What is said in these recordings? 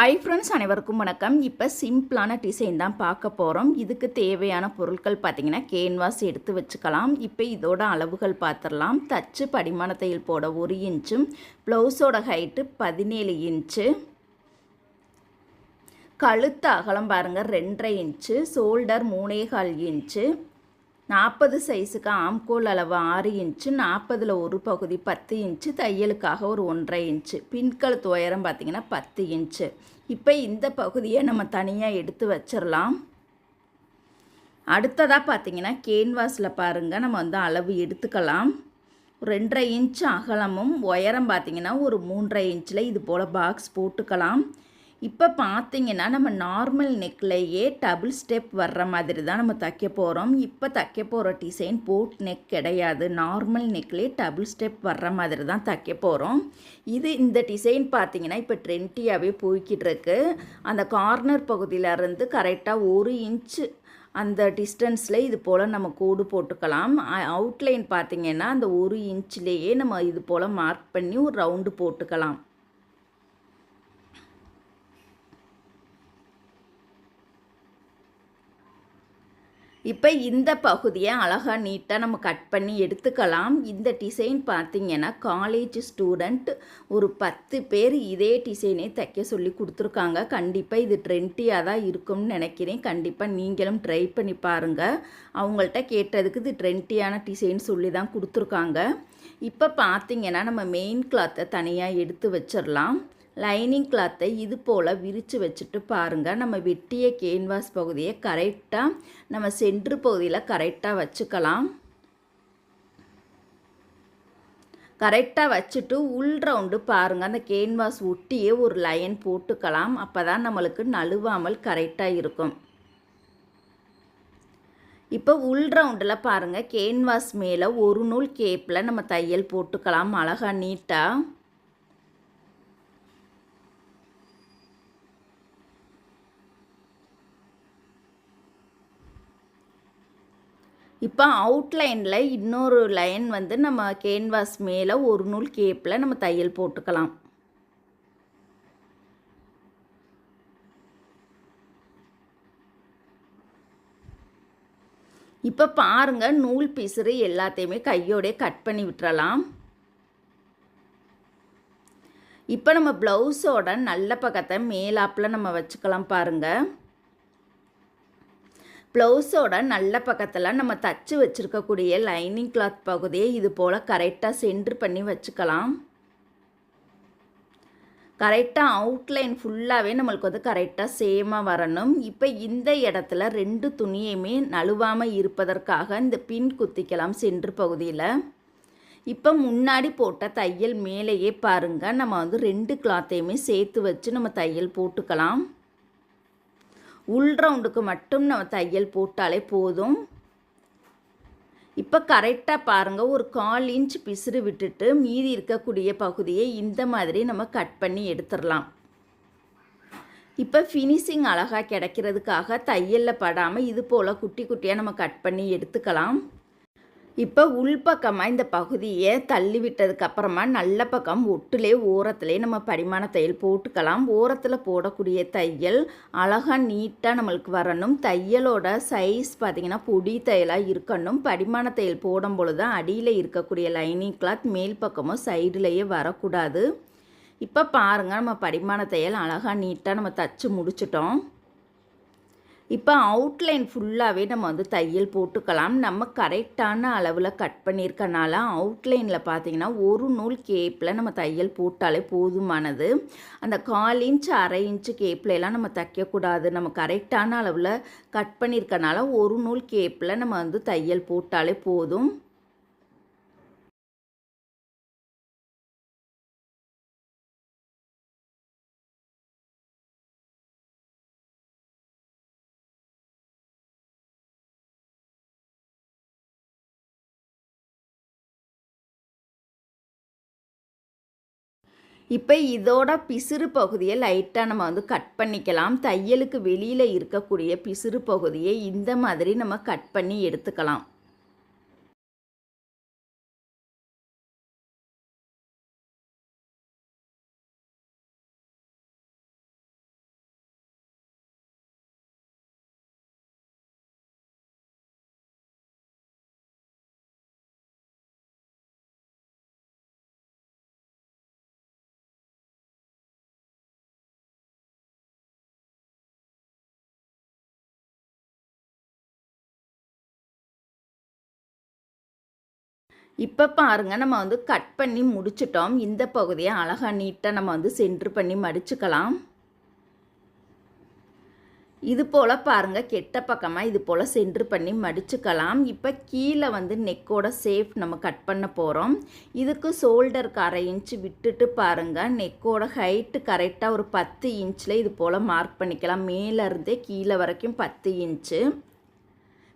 Hi friends, அனைவருக்கும் வணக்கம். இப்போ சிம்பிளான டிசைன் தான் பார்க்க போகிறோம். இதுக்கு தேவையான பொருட்கள் பார்த்திங்கன்னா கேன்வாஸ் எடுத்து வச்சுக்கலாம். இப்போ இதோட அளவுகள் பார்த்துடலாம். தச்சு படிமான தையல் போட 1 இன்ச்சும், ப்ளவுஸோட ஹைட்டு 17 இன்ச்சு, கழுத்து அகலம் பாருங்கள் 2.5 இன்ச்சு, ஷோல்டர் 3.25 இன்ச்சு, 40 சைஸுக்கு ஆம்கோல் அளவு 6 இன்ச்சு, 40ல் ஒரு பகுதி 10 இன்ச்சு, தையலுக்காக ஒரு 1.5 இன்ச்சு, பின்கழுத்து உயரம் பார்த்திங்கன்னா 10 இன்ச்சு. இப்போ இந்த பகுதியை நம்ம தனியாக எடுத்து வச்சிடலாம். அடுத்ததாக பார்த்திங்கன்னா கேன்வாஸில் பாருங்கள் நம்ம அளவு எடுத்துக்கலாம். 2.5 இன்ச்சு அகலமும் உயரம் பார்த்திங்கன்னா ஒரு 3.5 இன்ச்சில் இது போல் பாக்ஸ் போட்டுக்கலாம். இப்போ பார்த்திங்கன்னா நம்ம நார்மல் நெக்லேயே டபுள் ஸ்டெப் வர்ற மாதிரி தான் நம்ம தைக்க போகிறோம். இப்போ தைக்க போகிற டிசைன் போட் நெக் கிடையாது. நார்மல் நெக்லேயே டபுள் ஸ்டெப் வர்ற மாதிரி தான் தைக்க போகிறோம். இந்த டிசைன் பார்த்திங்கன்னா இப்போ ட்ரெண்டியாகவே போய்கிட்டு இருக்கு. அந்த கார்னர் பகுதியிலேருந்து கரெக்டாக 1 இன்ச்சு அந்த டிஸ்டன்ஸில் இது போல் நம்ம கோடு போட்டுக்கலாம். அவுட்லைன் பார்த்திங்கன்னா அந்த 1 இன்ச்லேயே நம்ம இது போல் மார்க் பண்ணி ஒரு ரவுண்டு போட்டுக்கலாம். இப்போ இந்த பகுதியை அழகாக நீட்டாக நம்ம கட் பண்ணி எடுத்துக்கலாம். இந்த டிசைன் பார்த்திங்கன்னா காலேஜ் ஸ்டூடெண்ட் ஒரு 10 பேர் இதே டிசைனே தைக்க சொல்லி கொடுத்துருக்காங்க. கண்டிப்பாக இது ட்ரெண்டியாக தான் இருக்கும்னு நினைக்கிறேன். கண்டிப்பாக நீங்களும் ட்ரை பண்ணி பாருங்கள். அவங்கள்ட்ட கேட்டதுக்கு இது ட்ரெண்டியான டிசைன் சொல்லி தான் கொடுத்துருக்காங்க. இப்போ பார்த்திங்கன்னா நம்ம மெயின் கிளாத்தை தனியாக எடுத்து வச்சிடலாம். லைனிங் கிளாத்தை இது போல் விரித்து வச்சுட்டு பாருங்கள். நம்ம வெட்டிய கேன்வாஸ் பகுதியை கரெக்டாக நம்ம சென்ட்ரு பகுதியில் கரெக்டாக வச்சுக்கலாம். கரெக்டாக வச்சுட்டு உள் ரவுண்டு பாருங்கள். அந்த கேன்வாஸ் ஒட்டியே ஒரு லைன் போட்டுக்கலாம். அப்போ தான் நம்மளுக்கு நழுவாமல் கரெக்டாக இருக்கும். இப்போ உள் ரவுண்டில் பாருங்கள் கேன்வாஸ் மேலே ஒரு நூல் கேப்பில் நம்ம தையல் போட்டுக்கலாம் அழகாக நீட்டாக. இப்போ அவுட்லைனில் இன்னொரு லைன் நம்ம கேன்வாஸ் மேலே ஒரு நூல் கேப்பில் நம்ம தையல் போட்டுக்கலாம். இப்போ பாருங்கள் நூல் பிசுறு எல்லாத்தையுமே கையோடே கட் பண்ணி விட்டுறலாம். இப்போ நம்ம ப்ளவுஸோட நல்ல பக்கத்தை மேலாப்பில் நம்ம வச்சுக்கலாம் பாருங்கள். ப்ளவுஸோட நல்ல பக்கத்தில் நம்ம தச்சு வச்சுருக்கக்கூடிய லைனிங் கிளாத் பகுதியை இது போல் கரெக்டாக சென்ட்ரு பண்ணி வச்சுக்கலாம். கரெக்டாக அவுட்லைன் ஃபுல்லாகவே நம்மளுக்கு கரெக்டாக சேமாக வரணும். இப்போ இந்த இடத்துல 2 துணியுமே நழுவாமல் இருப்பதற்காக இந்த பின் குத்திக்கலாம் சென்ட்ரு பகுதியில். இப்போ முன்னாடி போட்ட தையல் மேலேயே பாருங்கள் நம்ம 2 கிளாத்தையுமே சேர்த்து வச்சு நம்ம தையல் போட்டுக்கலாம். உள் ரவுண்டுக்கு மட்டும் நம்ம தையல் போட்டாலே போதும். இப்போ கரெக்டாக பாருங்கள் ஒரு 1/4 இன்ச் பிசுறு விட்டுட்டு மீதி இருக்கக்கூடிய பகுதியை இந்த மாதிரி நம்ம கட் பண்ணி எடுத்துடலாம். இப்போ ஃபினிஷிங் அழகாக கிடைக்கிறதுக்காக தையலில் படாமல் இது போல் குட்டி குட்டியாக நம்ம கட் பண்ணி எடுத்துக்கலாம். இப்போ உள்பக்கமாக இந்த பகுதியை தள்ளி விட்டதுக்கப்புறமா நல்ல பக்கம் ஒட்டுலே ஓரத்துலேயே நம்ம படிமான தையல் போட்டுக்கலாம். ஓரத்தில் போடக்கூடிய தையல் அழகாக நீட்டாக நம்மளுக்கு வரணும். தையலோட சைஸ் பார்த்திங்கன்னா பொடி தையலாக இருக்கணும். படிமான தையல் போடும் பொழுது அடியில் இருக்கக்கூடிய லைனிங் கிளாத் மேல் பக்கமும் சைடுலேயே வரக்கூடாது. இப்போ பாருங்கள் நம்ம படிமான தையல் அழகாக நீட்டாக நம்ம தச்சு முடிச்சிட்டோம். இப்போ அவுட்லைன் ஃபுல்லாகவே நம்ம தையல் போட்டுக்கலாம். நம்ம கரெக்டான அளவில் கட் பண்ணியிருக்கனால அவுட்லைனில் பார்த்திங்கன்னா ஒரு நூல் கேப்பில் நம்ம தையல் போட்டாலே போதுமானது. அந்த 1/4 இன்ச் 1/2 இன்ச்சு கேப்லலாம் நம்ம தைக்கக்கூடாது. நம்ம கரெக்டான அளவில் கட் பண்ணியிருக்கனால ஒரு நூல் கேப்பில் நம்ம தையல் போட்டாலே போதும். இப்போ இதோட பிசுறு பகுதியை லைட்டாக நம்ம கட் பண்ணிக்கலாம். தையலுக்கு வெளியில் இருக்கக்கூடிய பிசுறு பகுதியை இந்த மாதிரி நம்ம கட் பண்ணி எடுத்துக்கலாம். இப்போ பாருங்க நம்ம வந்து கட் பண்ணி முடிச்சிட்டோம். இந்த பகுதியை அழகாக நீட்டாக நம்ம வந்து சென்டர் பண்ணி மடிச்சுக்கலாம். இது போல் பாருங்கள் கெட்ட பக்கமாக இது போல் சென்டர் பண்ணி மடிச்சுக்கலாம். இப்போ கீழே வந்து நெக்கோட ஷேப் நம்ம கட் பண்ண போகிறோம். இதுக்கு ஷோல்டருக்கு 1/2 இன்ச்சு விட்டுட்டு பாருங்கள் நெக்கோட ஹைட்டு கரெக்டாக ஒரு 10 இன்ச்சில் இது போல் மார்க் பண்ணிக்கலாம். மேலேருந்தே கீழே வரைக்கும் 10 இன்ச்சு.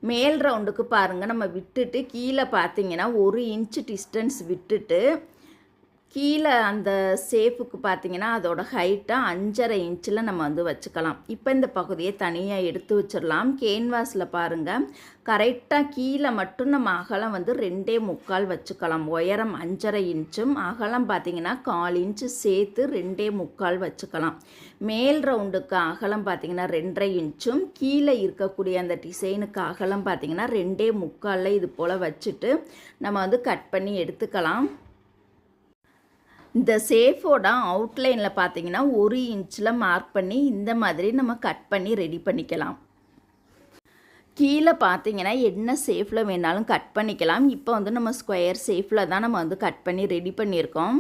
மேல் ரவுண்டுக்கு பாருங்கள் நம்ம விட்டுட்டு கீழே பார்த்தீங்கன்னா 1 இன்ச்சு டிஸ்டன்ஸ் விட்டுட்டு கீழே அந்த ஷேப்புக்கு பார்த்தீங்கன்னா அதோட ஹைட்டை 5.5 இன்ச்சில் நம்ம வந்து வச்சுக்கலாம். இப்போ இந்த பகுதியை தனியாக எடுத்து வச்சிடலாம். கேன்வாஸில் பாருங்கள் கரெக்டாக கீழே மட்டும் நம்ம அகலம் வந்து 2.25 வச்சுக்கலாம். உயரம் 5.5 இன்ச்சும் அகலம் பார்த்தீங்கன்னா 1/4 இன்ச்சு சேர்த்து 2.25 வச்சுக்கலாம். மேல் ரவுண்டுக்கு அகலம் பார்த்தீங்கன்னா 2.5 இன்ச்சும் கீழே இருக்கக்கூடிய அந்த டிசைனுக்கு அகலம் பார்த்தீங்கன்னா 2.25 இது போல் வச்சுட்டு நம்ம வந்து கட் பண்ணி எடுத்துக்கலாம். இந்த ஷேஃபோட அவுட்லைனில் பார்த்தீங்கன்னா 1 இன்ச்சில் மார்க் பண்ணி இந்த மாதிரி நம்ம கட் பண்ணி ரெடி பண்ணிக்கலாம். கீழே பார்த்தீங்கன்னா என்ன ஷேஃபில் வேணாலும் கட் பண்ணிக்கலாம். இப்போ வந்து நம்ம ஸ்கொயர் ஷேஃபில் தான் நம்ம வந்து கட் பண்ணி ரெடி பண்ணியிருக்கோம்.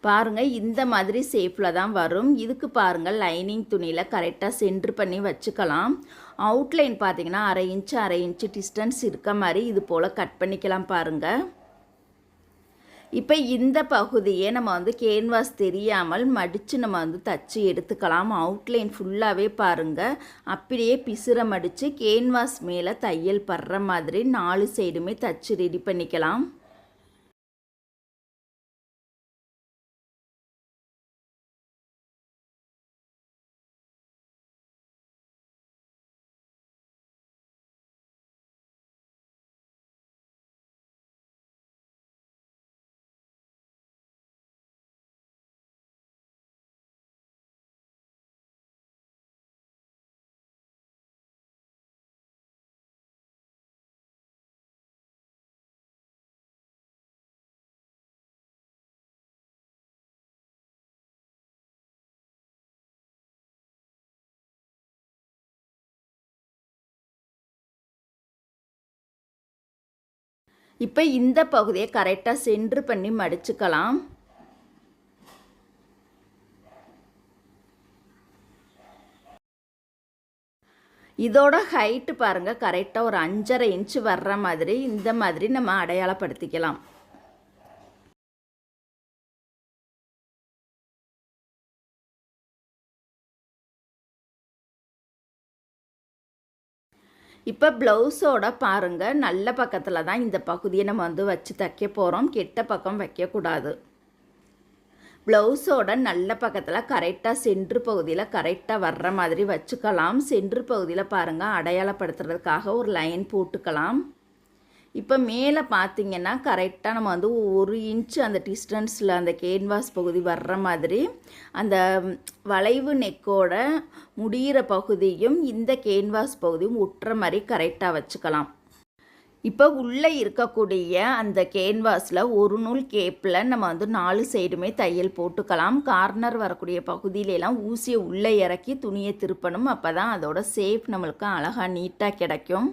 பாருங்கள் இந்த மாதிரி ஷேஃபில் தான் வரும். இதுக்கு பாருங்கள் லைனிங் துணியில் கரெக்டாக சென்டர் பண்ணி வச்சுக்கலாம். அவுட்லைன் பார்த்தீங்கன்னா 1/2 இன்ச்சு டிஸ்டன்ஸ் இருக்க மாதிரி இது போல் கட் பண்ணிக்கலாம் பாருங்கள். இப்போ இந்த பகுதியை நம்ம வந்து கேன்வாஸ் தெரியாமல் மடித்து நம்ம வந்து தச்சு எடுத்துக்கலாம். அவுட்லைன் ஃபுல்லாகவே பாருங்கள் அப்படியே பிசுற மடித்து கேன்வாஸ் மேலே தையல் படுற மாதிரி 4 சைடுமே தச்சு ரெடி பண்ணிக்கலாம். இப்போ இந்த பகுதியை கரெக்டாக சென்டர் பண்ணி மடிச்சுக்கலாம். இதோட ஹைட்டு பாருங்கள் கரெக்டாக ஒரு 5.5 இன்ச்சு வர்ற மாதிரி இந்த மாதிரி நம்ம அடையாளப்படுத்திக்கலாம். இப்போ ப்ளவுஸோட பாருங்கள் நல்ல பக்கத்தில் தான் இந்த பகுதியை நம்ம வந்து வச்சு தைக்க போகிறோம். கெட்ட பக்கம் வைக்கக்கூடாது. ப்ளவுஸோட நல்ல பக்கத்தில் கரெக்டாக சென்ட்ரு பகுதியில் கரெக்டாக வர்ற மாதிரி வச்சுக்கலாம். சென்ட்ரு பகுதியில் பாருங்கள் அடையாளப்படுத்துறதுக்காக ஒரு லைன் போட்டுக்கலாம். இப்போ மேலே பார்த்தீங்கன்னா கரெக்டாக நம்ம வந்து 1 இன்ச்சு அந்த டிஸ்டன்ஸில் அந்த கேன்வாஸ் பகுதி வர்ற மாதிரி அந்த வளைவு நெக்கோட முடிகிற பகுதியும் இந்த கேன்வாஸ் பகுதியும் ஒட்டுற மாதிரி கரெக்டாக வச்சுக்கலாம். இப்போ உள்ளே இருக்கக்கூடிய அந்த கேன்வாஸில் ஒரு நூல் கேப்பில் நம்ம வந்து 4 சைடுமே தையல் போட்டுக்கலாம். கார்னர் வரக்கூடிய பகுதியிலலாம் ஊசியை உள்ளே இறக்கி துணியை திருப்பணும். அப்போ தான் அதோட ஷேப் நம்மளுக்கு அழகாக நீட்டாக கிடைக்கும்.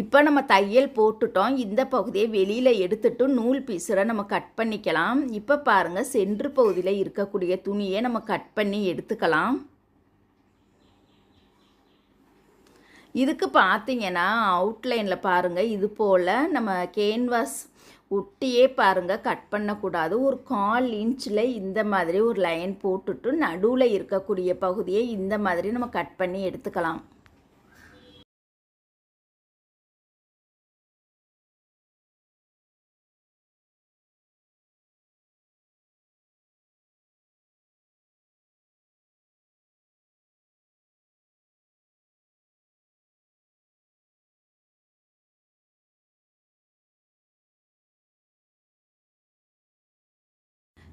இப்போ நம்ம தையல் போட்டுட்டோம். இந்த பகுதியை வெளியில் எடுத்துட்டு நூல் பீஸரை நம்ம கட் பண்ணிக்கலாம். இப்போ பாருங்கள் சென்ட்ரு பகுதியில் இருக்கக்கூடிய துணியை நம்ம கட் பண்ணி எடுத்துக்கலாம். இதுக்கு பார்த்தீங்கன்னா அவுட்லைனில் பாருங்கள் இது போல் நம்ம கேன்வாஸ் ஒட்டியே பாருங்கள் கட் பண்ணக்கூடாது. ஒரு 1/4 இன்ச்சில் இந்த மாதிரி ஒரு லைன் போட்டுட்டு நடுவில் இருக்கக்கூடிய பகுதியை இந்த மாதிரி நம்ம கட் பண்ணி எடுத்துக்கலாம்.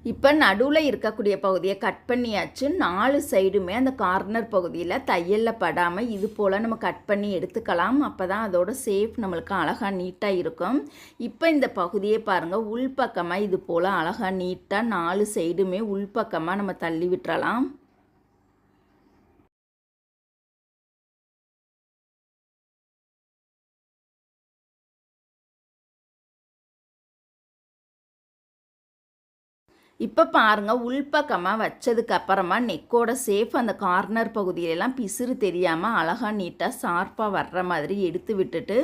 இப்போ நடுவில் இருக்கக்கூடிய பகுதியை கட் பண்ணியாச்சு. 4 சைடுமே அந்த கார்னர் பகுதியில் தையலில் படாமல் இது போல் நம்ம கட் பண்ணி எடுத்துக்கலாம். அப்போ தான் அதோட ஷேப் நம்மளுக்கு அழகாக நீட்டாக இருக்கும். இப்போ இந்த பகுதியை பாருங்கள் உள்பக்கமாக இது போல் அழகாக நீட்டாக 4 சைடுமே உள்பக்கமாக நம்ம தள்ளி விட்டுறலாம். இப்போ பாருங்கள், உள்பக்கமாக வச்சதுக்கு அப்புறமா நெக்கோட சேஃப் அந்த கார்னர் பகுதியிலலாம் பிசுறு தெரியாமல் அழகாக நீட்டாக ஷார்ப்பாக வர்ற மாதிரி எடுத்து விட்டுட்டு,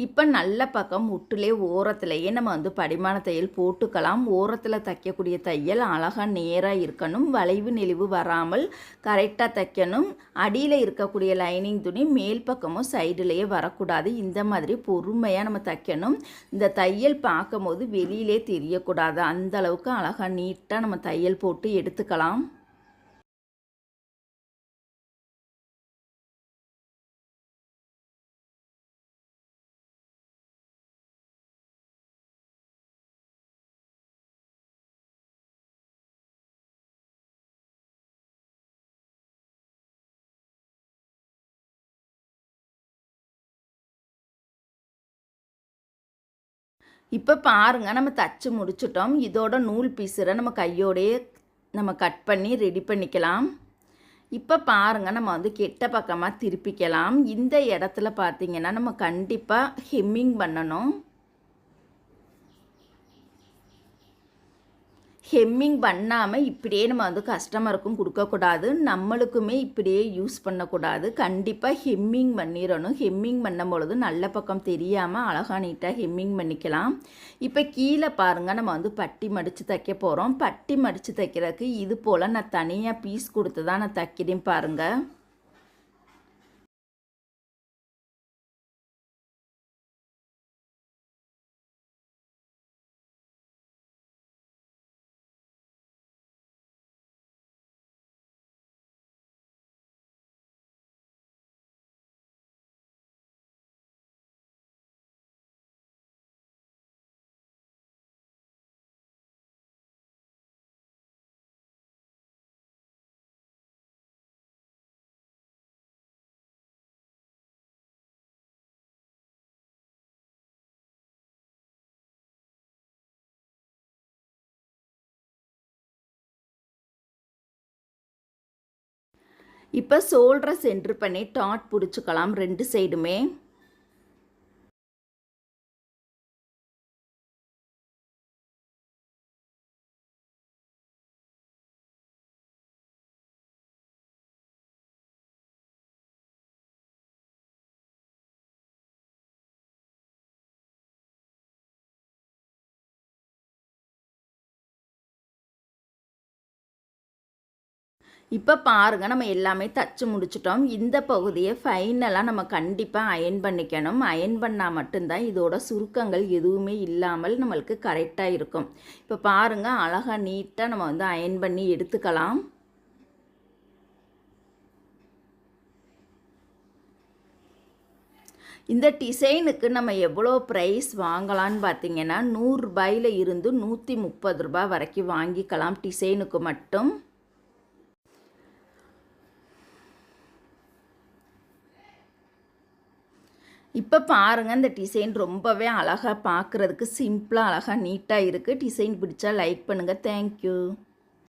இப்போ நல்ல பக்கம் முட்டிலே ஓரத்துலேயே நம்ம வந்து படிமான தையல் போட்டுக்கலாம். ஓரத்தில் தைக்கக்கூடிய தையல் அழகாக நேராக இருக்கணும், வளைவு நெளிவு வராமல் கரெக்டாக தைக்கணும். அடியில் இருக்கக்கூடிய லைனிங் துணி மேல் பக்கமும் சைடுலேயே வரக்கூடாது. இந்த மாதிரி பொறுமையாக நம்ம தைக்கணும். இந்த தையல் பார்க்கும் போது வெளியிலே தெரியக்கூடாது. அந்த அளவுக்கு அழகாக நீட்டாக நம்ம தையல் போட்டு எடுத்துக்கலாம். இப்போ பாருங்க, நம்ம தச்சு முடிச்சிட்டோம். இதோட நூல் பீஸரை நம்ம கையோடையே நம்ம கட் பண்ணி ரெடி பண்ணிக்கலாம். இப்போ பாருங்க, நம்ம வந்து கெட்ட பக்கமாக திருப்பிக்கலாம். இந்த இடத்துல பார்த்தீங்கன்னா நம்ம கண்டிப்பாக ஹெம்மிங் பண்ணணும். ஹெம்மிங் பண்ணாமல் இப்படியே நம்ம வந்து கஸ்டமருக்கும் கொடுக்கக்கூடாது, நம்மளுக்குமே இப்படியே யூஸ் பண்ணக்கூடாது. கண்டிப்பாக ஹெம்மிங் பண்ணிடணும். ஹெம்மிங் பண்ணும் பொழுது நல்ல பக்கம் தெரியாமல் அழகாக நீட்டாக ஹெம்மிங் பண்ணிக்கலாம். இப்போ கீழே பாருங்கள், நம்ம வந்து பட்டி மடித்து தைக்க போகிறோம். பட்டி மடித்து தைக்கிறதுக்கு இது போல் நான் தனியாக பீஸ் கொடுத்து தான் நான் தைக்கிறேன் பாருங்கள். இப்போ ஷோல்டரை சென்டர் பண்ணி டாட் பிடிச்சிக்கலாம் 2 சைடுமே. இப்போ பாருங்கள், நம்ம எல்லாமே தச்சு முடிச்சிட்டோம். இந்த பகுதியை ஃபைனலாக நம்ம கண்டிப்பாக அயன் பண்ணிக்கணும். அயன் பண்ணால் மட்டும்தான் இதோட சுருக்கங்கள் எதுவுமே இல்லாமல் நம்மளுக்கு கரெக்டாக இருக்கும். இப்போ பாருங்கள், அழகாக நீட்டாக நம்ம வந்து அயன் பண்ணி எடுத்துக்கலாம். இந்த டிசைனுக்கு நம்ம எவ்வளோ ப்ரைஸ் வாங்கலான்னு பார்த்தீங்கன்னா, 100 ரூபாயில் இருந்து 130 ரூபாய் வரைக்கும் வாங்கிக்கலாம் டிசைனுக்கு மட்டும். இப்போ பாருங்கள், இந்த டிசைன் ரொம்பவே அழகாக பார்க்குறதுக்கு சிம்பிளாக அழகாக நீட்டாக இருக்குது. டிசைன் பிடிச்சா லைக் பண்ணுங்கள். தேங்க்யூ.